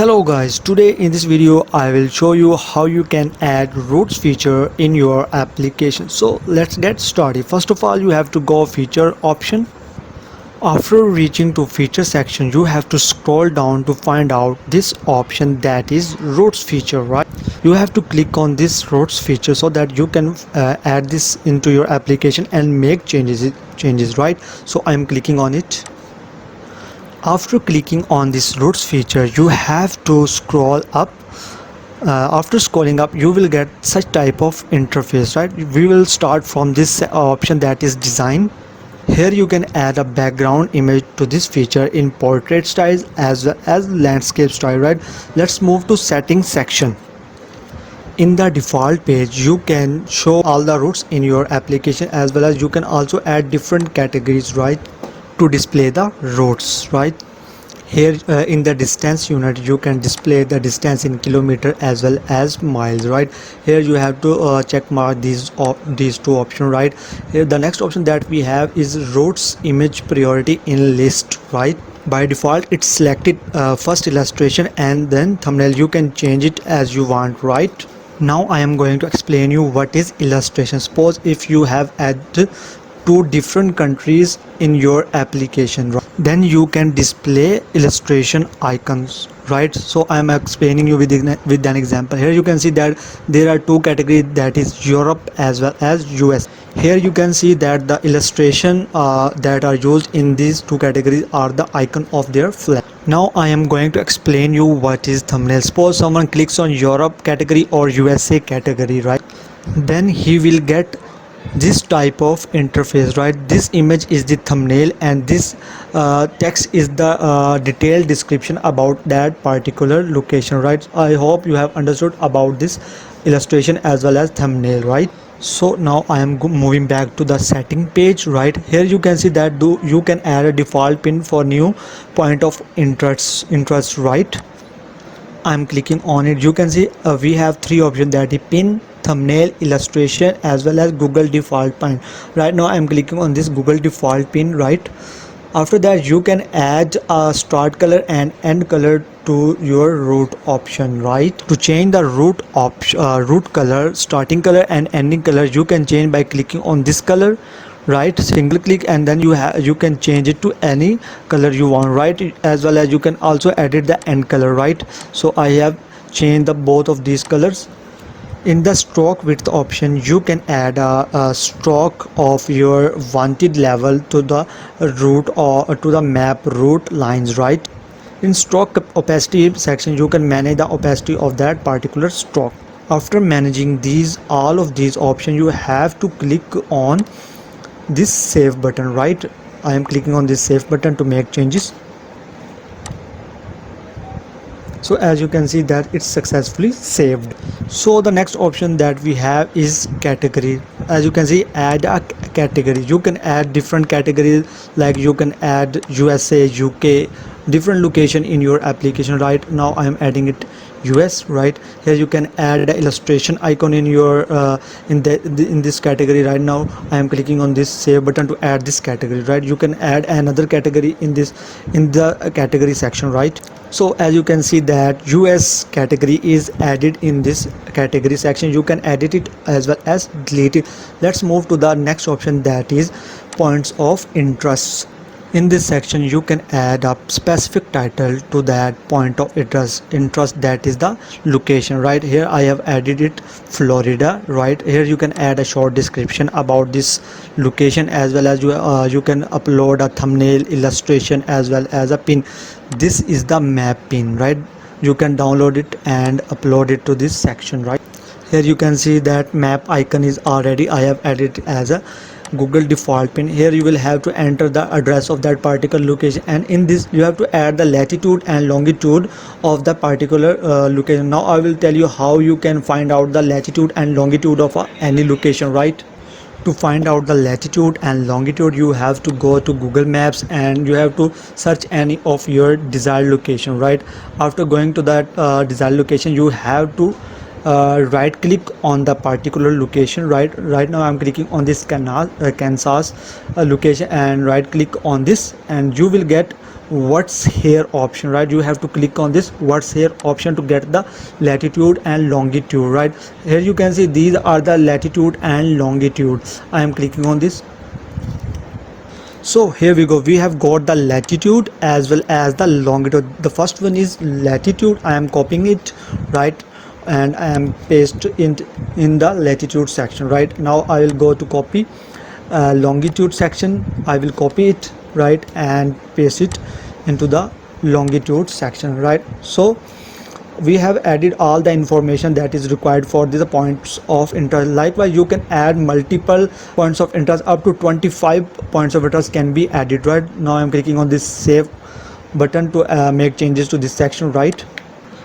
Hello guys, today in this video I will show you how you can add routes feature in your application. So let's get started. First of all, you have to go feature option. After reaching to feature section, you have to scroll down to find out this option, that is routes feature, right? You have to click on this routes feature so that you can add this into your application and make changes, right? So I'm clicking on it. After clicking on this routes feature, you have to scroll up. After scrolling up, you will get such type of interface, right? We will start from this option, that is design. Here you can add a background image to this feature in portrait style as well as landscape style, right? Let's move to settings section. In the default page, you can show all the routes in your application, as well as you can also add different categories, right, to display the routes, right? Here in the distance unit, you can display the distance in kilometer as well as miles, right? Here you have to check mark these two options, right? Here the next option that we have is routes image priority in list, right? By default it's selected first illustration and then thumbnail. You can change it as you want, right? Now I am going to explain you what is illustration. Suppose if you have added two different countries in your application, right? Then you can display illustration icons, right? So I am explaining you with an example. Here you can see that there are two categories, that is Europe as well as US. Here you can see that the illustration that are used in these two categories are the icon of their flag. Now I am going to explain you what is thumbnail. Suppose someone clicks on Europe category or USA category, right? Then he will get this type of interface, right? This image is the thumbnail and this text is the detailed description about that particular location, right? I hope you have understood about this illustration as well as thumbnail, right? So now I am moving back to the setting page, right? Here you can see that you can add a default pin for new point of interest, right? I'm clicking on it. You can see we have three options, that is pin, thumbnail, illustration as well as Google default pin. Right now I'm clicking on this Google default pin, right? After that you can add a start color and end color to your route option, right? To change the route color, starting color and ending color, you can change by clicking on this color, right? Single click and then you can change it to any color you want, right? As well as you can also edit the end color, right? So I have changed the both of these colors. In the stroke width option, you can add a stroke of your wanted level to the route or to the map route lines, right? In stroke opacity section, you can manage the opacity of that particular stroke. After managing all of these options, you have to click on this save button, right? I am clicking on this save button to make changes. So as you can see that it's successfully saved. So the next option that we have is category. As you can see, add a category. You can add different categories, like you can add USA, UK, different location in your application. Right now I am adding it US, right? Here you can add an illustration icon in your in this category. Right now I am clicking on this save button to add this category, right? You can add another category in the category section, right? So as you can see that US category is added in this category section. You can edit it as well as delete it. Let's move to the next option, that is points of interest. In this section you can add a specific title to that point of interest, that is the location, right? Here I have added it Florida, right? Here you can add a short description about this location, as well as you can upload a thumbnail, illustration as well as a pin. This is the map pin, right? You can download it and upload it to this section, right? Here you can see that map icon is already I have added it as a Google default pin. Here you will have to enter the address of that particular location, and in this you have to add the latitude and longitude of the particular location. Now I will tell you how you can find out the latitude and longitude of any location, right? To find out the latitude and longitude, you have to go to Google Maps and you have to search any of your desired location, right? After going to that desired location, you have to right click on the particular location. Right now I'm clicking on this Kansas location and right click on this, and you will get what's here option, right? You have to click on this what's here option to get the latitude and longitude, right? Here you can see these are the latitude and longitude. I am clicking on this. So here we go, we have got the latitude as well as the longitude. The first one is latitude. I am copying it, right, and I am paste in the latitude section. Right now I will go to copy longitude section. I will copy it, right, and paste it into the longitude section, right? So we have added all the information that is required for these points of interest. Likewise, you can add multiple points of interest. Up to 25 points of interest can be added. Right now I'm clicking on this save button to make changes to this section, right?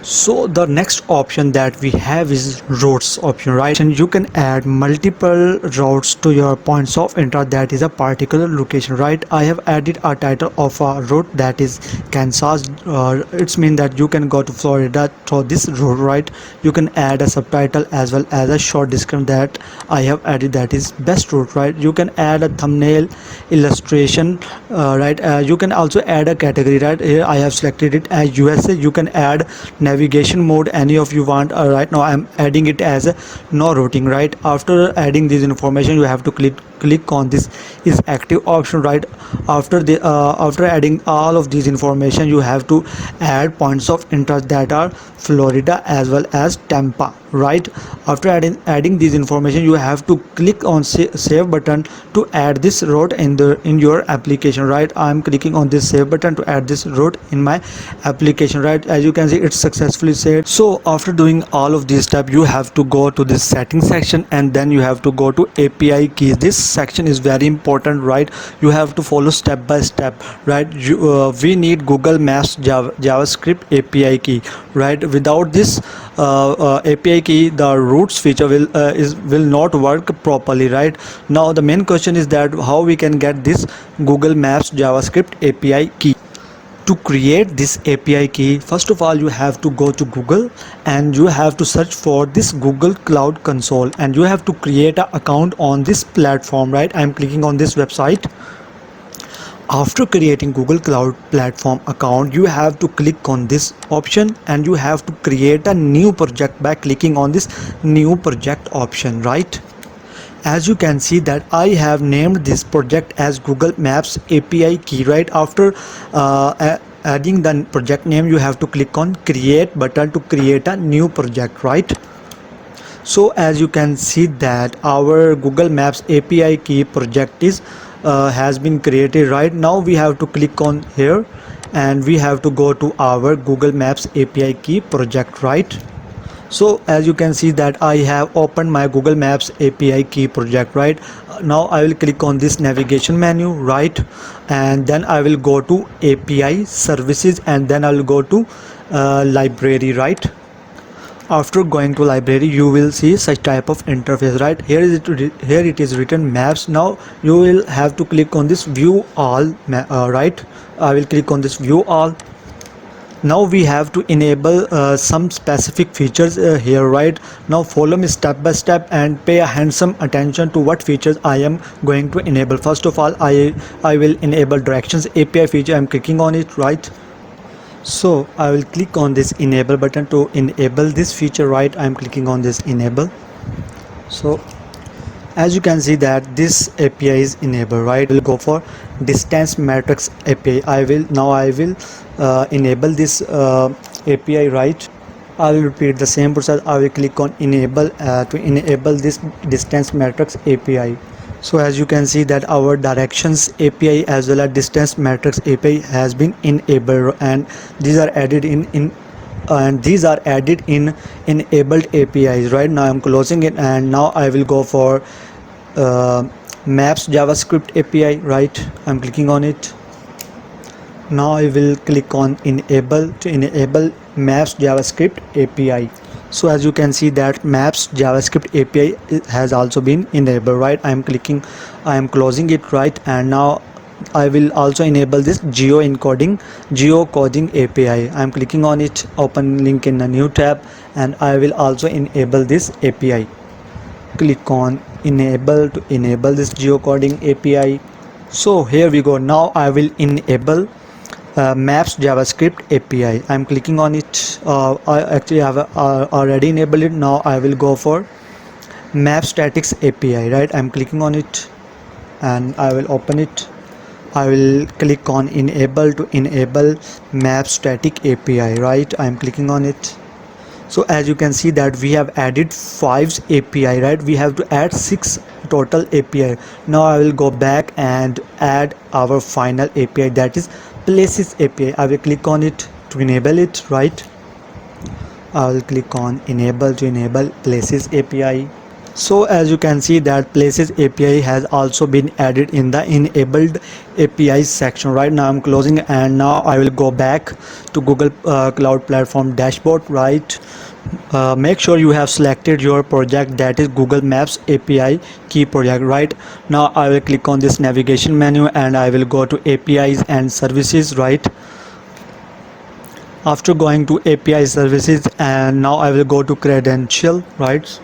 So the next option that we have is routes option, right? And you can add multiple routes to your points of interest that is a particular location, right? I have added a title of a route that is Kansas. It's mean that you can go to Florida through this route, right? You can add a subtitle as well as a short description that I have added, that is best route, right? You can add a thumbnail, illustration, right? You can also add a category, right? Here I have selected it as USA. You can add navigation mode, any of you want. Right now I'm adding it as a no routing, right? After adding this information, you have to click on this is active option, right? After adding all of these information, you have to add points of interest that are Florida as well as Tampa, right? After adding these information, you have to click on save button to add this route in your application, right? I'm clicking on this save button to add this route in my application, right? As you can see, it's successfully saved. So after doing all of these steps, you have to go to this settings section, and then you have to go to API keys. This section is very important, right? You have to follow step by step, right? We need Google Maps JavaScript API key, right? Without this API key, the routes feature will not work properly, right? Now the main question is that how we can get this Google Maps JavaScript API key. To create this API key, first of all you have to go to Google and you have to search for this Google Cloud Console, and you have to create an account on this platform, right? I'm clicking on this website. After creating Google Cloud Platform account, you have to click on this option and you have to create a new project by clicking on this new project option, right? As you can see that I have named this project as Google Maps API key, right? After adding the project name, you have to click on create button to create a new project, right? So as you can see that our Google Maps API key project is has been created. Right now we have to click on here and we have to go to our Google Maps API key project, right? So as you can see that I have opened my Google Maps API key project, right? Now I will click on this navigation menu, right, and then I will go to API services, and then I will go to library, right? After going to library, you will see such type of interface, right? Here it is written maps. Now you will have to click on this view all, right? I will click on this view all. Now we have to enable some specific features here, right? Now follow me step by step and pay a handsome attention to what features I am going to enable. First of all, I will enable directions API feature. I'm clicking on it, right? So I will click on this enable button to enable this feature, right? I'm clicking on this enable. So as you can see that this API is enabled, right? We'll go for distance matrix API. I will enable this API, right? I will repeat the same process. I will click on enable to enable this distance matrix API. So as you can see that our directions API as well as distance matrix API has been enabled, and these are added in enabled APIs. Right now I'm closing it, and now I will go for Maps JavaScript API, right? I'm clicking on it. Now I will click on enable to enable Maps JavaScript API. So as you can see that Maps JavaScript API has also been enabled, right? I am closing it, right? And now I will also enable this geocoding API. I am clicking on it, open link in a new tab, and I will also enable this API. Click on enable to enable this geocoding API. So here we go. Now I will enable Maps JavaScript API. I'm clicking on it. I actually have already enabled it. Now I will go for Map Statics API, right? I'm clicking on it and I will open it. I will click on enable to enable Map Static API, right? I'm clicking on it. So as you can see that we have added 5 API, right? We have to add 6 total API. Now I will go back and add our final API, that is Places API. I will click on it to enable it, right? I will click on enable to enable Places API. So as you can see that Places API has also been added in the enabled API section. Right now I'm closing and now I will go back to Google Cloud Platform dashboard, right? Make sure you have selected your project, that is Google Maps API key project, right? Now I will click on this navigation menu and I will go to APIs and services, right? After going to API services, and now I will go to credential, right?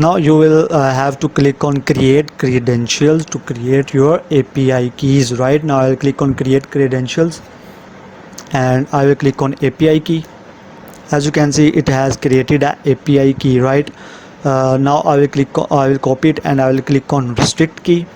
Now you will have to click on create credentials to create your API keys, right? Now I will click on create credentials and I will click on API key. As you can see, it has created an API key, right? Now I will copy it and I will click on restrict key,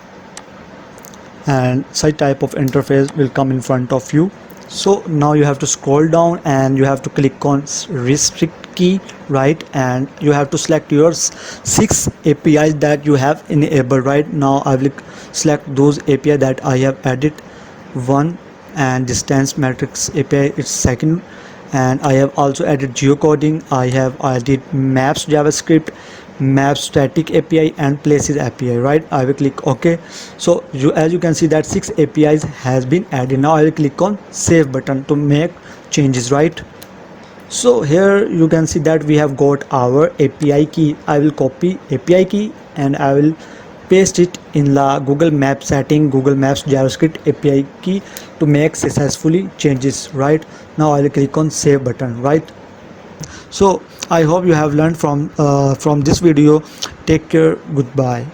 and such type of interface will come in front of you. So now you have to scroll down and you have to click on restrict key, right? And you have to select your 6 APIs that you have enabled. Right now I will select those API that I have added. One, and distance matrix API is second, and I have also added geocoding. I have added maps JavaScript, Map Static API and Places API, right? I will click OK. So as you can see that 6 APIs has been added. Now I will click on save button to make changes, right? So here you can see that we have got our API key. I will copy API key and I will paste it in the Google Maps setting, Google Maps JavaScript API key to make successfully changes, right? Now I will click on save button, right? So I hope you have learned from this video. Take care. Goodbye.